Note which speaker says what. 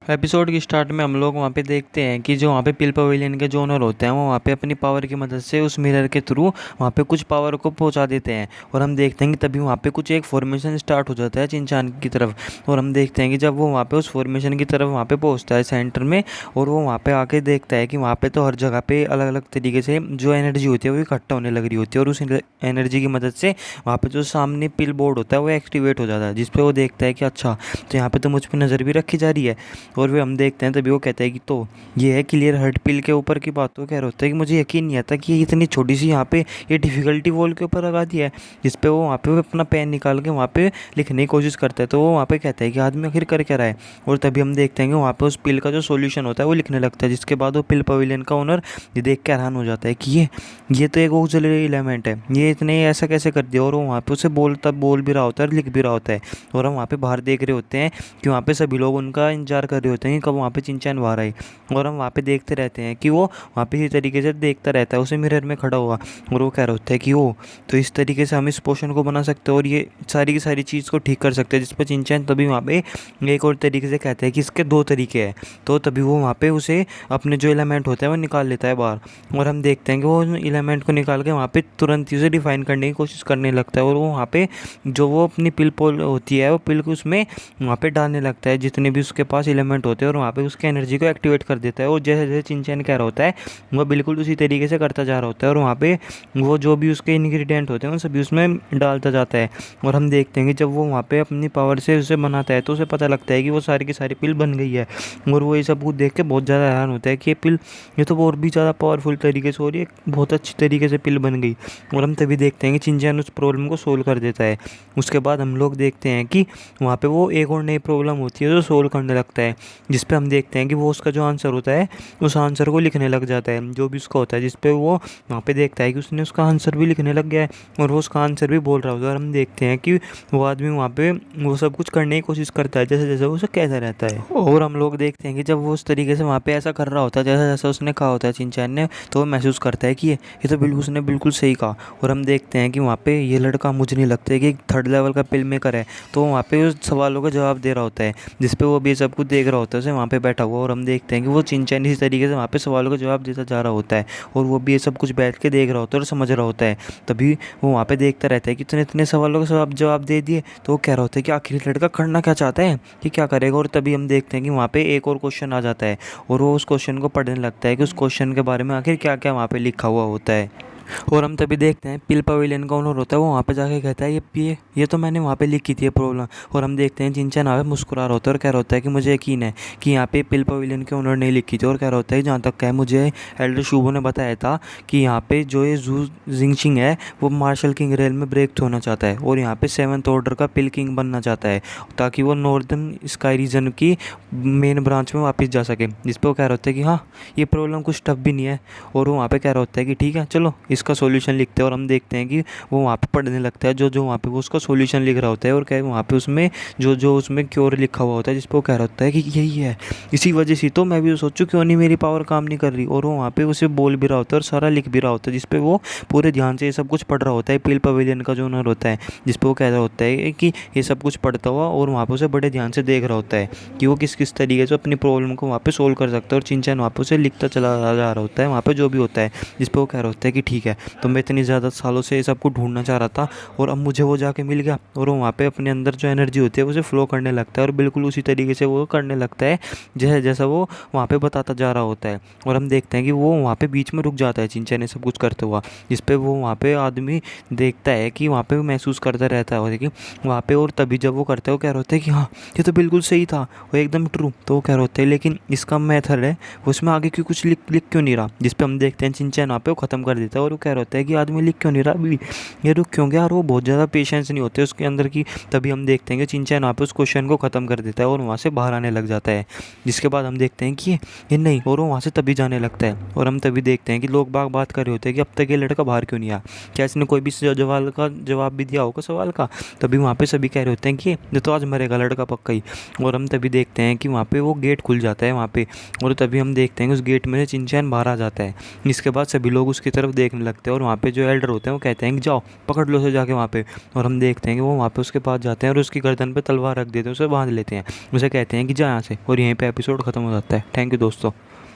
Speaker 1: Episode की start में हम लोग वहाँ पे देखते हैं कि जो वहाँ पे पिल पवेलियन के जो ओनर होते हैं वो वहाँ पे अपनी पावर की मदद से उस मिरर के थ्रू वहाँ पे कुछ पावर को पहुँचा देते हैं। और हम देखते हैं कि तभी वहाँ पे कुछ एक फॉर्मेशन स्टार्ट हो जाता है चिंचान की तरफ। और हम देखते हैं कि जब वो वहाँ पे उस फॉर्मेशन की तरफ वहाँ पे पहुँचता है सेंटर में, और वो वहाँ पे आके देखता है कि वहाँ पे तो हर जगह पे अलग अलग तरीके से जो एनर्जी होती है वो इकट्ठा होने लग रही होती है, और उस एनर्जी की मदद से वहाँ पे जो सामने पिल बोर्ड होता है वो एक्टिवेट हो जाता है, जिसपे वो देखता है कि अच्छा तो यहाँ पे तो मुझ पर नज़र भी रखी जा रही है। और वे हम देखते हैं तभी वो कहता है कि तो ये है क्लियर हर्ट पिल के ऊपर की बात। तो कह रहा होता है कि मुझे यकीन नहीं आता कि ये इतनी छोटी सी यहाँ पे ये डिफ़िकल्टी वॉल के ऊपर लगा दिया है, जिस पे वो वहाँ पे वो अपना पेन निकाल के वहाँ पे लिखने की कोशिश करता है। तो वो वहाँ पे कहता है कि आदमी आखिर कर क्या रहा है। और तभी हम देखते हैं कि वहाँ पे उस पिल का जो सोल्यूशन होता है वो लिखने लगता है, जिसके बाद वो पिल पवेलियन का ओनर ये देख के हैरान हो जाता है कि ये तो एक ऑक्सिलरी एलिमेंट है, ये इतने ऐसा कैसे कर दिया। और वो वहाँ पे उसे बोल भी रहा होता है और लिख भी रहा होता है। और हम वहाँ पे बाहर देख रहे होते हैं कि वहाँ पे सभी लोग उनका इंतजार कर रहे होते हैं कि कब वहाँ पे चिंचैन बाहर आए। और हम वहाँ पे देखते रहते हैं कि वो वहाँ पे इसी तरीके से देखता रहता है उसे मिरर में खड़ा हुआ। और वो कह रहा होता है कि ओ तो इस तरीके से हम इस पोर्शन को बना सकते हैं और ये सारी की सारी चीज़ को ठीक कर सकते हैं, जिस पर चिंचैन तभी वहाँ पे एक और तरीके से कहता है कि इसके दो तरीके हैं। तो तभी वो वहाँ पे उसे अपने जो एलिमेंट होता है वो निकाल लेता है बाहर। और हम देखते हैं कि वो एलिमेंट को निकाल के वहाँ पे तुरंत ही उसे डिफाइन करने की कोशिश करने लगता है। और वो वहाँ पे जो वो अपनी पिल पोल होती है वो पिल को उसमें वहाँ पे डालने लगता है जितने भी उसके पास एलिमेंट होते हैं, और वहाँ पे उसके एनर्जी को एक्टिवेट कर देता है। और जैसे जैसे चिंचैन कह रहा होता है वो बिल्कुल उसी तरीके से करता जा रहा होता है, और वहाँ पे वो जो भी उसके इंग्रेडिएंट होते हैं उन सभी उसमें डालता जाता है। और हम देखते हैं कि जब वो वहाँ पे अपनी पावर से उसे बनाता है तो उसे पता लगता है कि वो सारी की सारी पिल बन गई है। और वो ये सब कुछ देख के बहुत ज़्यादा हैरान होता है कि ये पिल ये तो और भी ज़्यादा पावरफुल तरीके से, और ये बहुत अच्छी तरीके से पिल बन गई। और हम तभी देखते हैं कि चिंचैन उस प्रॉब्लम को सोल्व कर देता है। उसके बाद हम लोग देखते हैं कि वहाँ पे वो एक और नई प्रॉब्लम होती है जो सोल्व करने लगता है, जिस पे हम देखते हैं कि वो उसका जो आंसर होता है उस आंसर को लिखने लग जाता है जो भी उसका होता है, जिस पे वो वहाँ पे देखता है कि उसने उसका आंसर भी लिखने लग गया है और वो उसका आंसर भी बोल रहा होता है। और हम देखते हैं कि वो आदमी वहाँ पे वो सब कुछ करने की कोशिश करता है जैसे जैसे वो उसे कहता रहता है। और हम लोग देखते हैं कि जब वो उस तरीके से वहाँ पे ऐसा कर रहा होता है जैसा जैसा उसने कहा होता है चिंचैन ने, तो वो महसूस करता है कि ये तो बिल्कुल उसने बिल्कुल सही कहा। और हम देखते हैं कि वहाँ पे ये लड़का मुझे नहीं लगता है कि एक थर्ड लेवल का पिल मेकर है, तो वहाँ पे उस सवालों का जवाब दे रहा होता है जिस पे वो भी सब कुछ देख रहा होता है उसे वहाँ पे बैठा हुआ। और हम देखते हैं कि वो चिंचैन इसी तरीके से वहाँ पे सवालों का जवाब देता जा रहा होता है, और वो भी ये सब कुछ बैठ के देख रहा होता है और समझ रहा होता है। तभी वो वहाँ पे देखता रहता है कि इतने इतने सवालों का जवाब दे दिए, तो वो कह रहा होता है कि आखिर लड़का करना क्या चाहता है कि क्या करेगा। और तभी हम देखते हैं कि वहाँ पे एक और क्वेश्चन आ जाता है, और वो उस क्वेश्चन को पढ़ने लगता है कि उस क्वेश्चन के बारे में आखिर क्या क्या वहाँ पे लिखा हुआ होता है। और हम तभी देखते हैं पिल पवेलियन का ओनर होता है वो वहाँ पे जाके कहता है ये तो मैंने वहाँ पे लिखी थी ये प्रॉब्लम। और हम देखते हैं चिंचैन यहाँ पे मुस्कुरा रहा होता है और कह रहा होता है कि मुझे यकीन है कि यहाँ पे पिल पवेलियन के ओनर ने लिखी थी। और कह रहा होता है जहाँ तक है मुझे एल्डर शुबो ने बताया था कि यहाँ पे जो ये जू जिंगशिंग है वो मार्शल किंग रेल में ब्रेक थ्रू होना चाहता है, और यहाँ पे 7th ऑर्डर का पिल किंग बनना चाहता है ताकि वो नॉर्दर्न स्काई रीजन की मेन ब्रांच में वापस जा सके। जिस पर वो कह रहा होता है कि हाँ ये प्रॉब्लम कुछ टफ भी नहीं है। और वो वहाँ पे कह रहा होता है कि ठीक है चलो इसका सॉल्यूशन लिखते हैं। और हम देखते हैं कि वो वहाँ पे पढ़ने लगता है जो जो वहाँ पे वो उसका सॉल्यूशन लिख रहा होता है, और क्या वहाँ पे उसमें जो जो उसमें क्योर लिखा हुआ होता है, जिस पर वो कह रहा होता है कि यही है, इसी वजह से तो मैं भी सोचूं क्यों नहीं मेरी पावर काम नहीं कर रही। और वो वहाँ पे उसे बोल भी रहा होता है और सारा लिख भी रहा होता है, जिस पे वो पूरे ध्यान से ये सब कुछ पढ़ रहा होता है पिल पवेलियन का जो ओनर होता है, जिस पे वो कह रहा होता है कि ये सब कुछ पढ़ता हुआ और वहाँ पे उसे बड़े ध्यान से देख रहा होता है कि वो किस किस तरीके से अपनी प्रॉब्लम को वहाँ पे सोल्व कर सकता है। और चिंचैन वहाँ पे उसे लिखता चला जा रहा होता है वहाँ पे जो भी होता है, जिस पे वो कह रहा होता है कि ठीक है तो मैं इतनी ज़्यादा सालों से ये सब कुछ ढूंढना चाह रहा था और अब मुझे वो जाके मिल गया। और वो वहाँ पे अपने अंदर जो एनर्जी होती है उसे फ्लो करने लगता है, और बिल्कुल उसी तरीके से वो करने लगता है जैसा जैसा वो वहाँ पे बताता जा रहा होता है। और हम देखते हैं कि वो वहाँ पे बीच में रुक जाता है चिंचैन सब कुछ करते हुआ, जिस पे वो वहाँ पे आदमी देखता है कि वहाँ पे महसूस करता रहता है कि वहाँ पे। और तभी जब वो करता है वो कह रहा होता है कि हाँ ये तो बिल्कुल सही था वो एकदम ट्रू। तो वो कह रहा होता है लेकिन इसका मेथड है उसमें आगे क्यों कुछ लिख क्यों नहीं रहा, जिस पे हम देखते हैं चिंचैन वहाँ पे वो ख़त्म कर देता है। और वो कह रहा होता है कि आदमी लिख क्यों नहीं रहा अभी, ये रुक क्यों गया। और वो बहुत ज़्यादा पेशेंस नहीं होते उसके अंदर की। तभी हम देखते हैं कि चिंचैन वहाँ पे उस क्वेश्चन को ख़त्म कर देता है और वहाँ से बाहर आने लग जाता है, जिसके बाद हम देखते हैं कि ये नहीं, और वो वहाँ से तभी जाने लगता है। और हम तभी देखते हैं कि लोग बात कर रहे होते हैं कि अब तक ये लड़का बाहर क्यों नहीं आया, क्या इसने कोई भी सवाल का जवाब भी दिया होगा सवाल का। तभी वहाँ पे सभी कह रहे होते हैं कि ये तो आज मरेगा लड़का पक्का ही। और हम तभी देखते हैं कि वहाँ पे वो गेट खुल जाता है वहाँ पे, और तभी हम देखते हैं कि उस गेट में से चिंचैन बाहर आ जाता है, जिसके बाद सभी लोग उसकी तरफ देखने देखने लगते हैं और वहाँ पे जो एल्डर होते हैं वो कहते हैं कि जाओ पकड़ लो उसे जाके वहाँ पे। और हम देखते हैं कि वो वहाँ पे उसके पास जाते हैं और उसकी गर्दन पे तलवार रख देते हैं, उसे बांध लेते हैं, उसे कहते हैं कि जा यहाँ से, और यहीं पे एपिसोड ख़त्म हो जाता है। थैंक यू दोस्तों।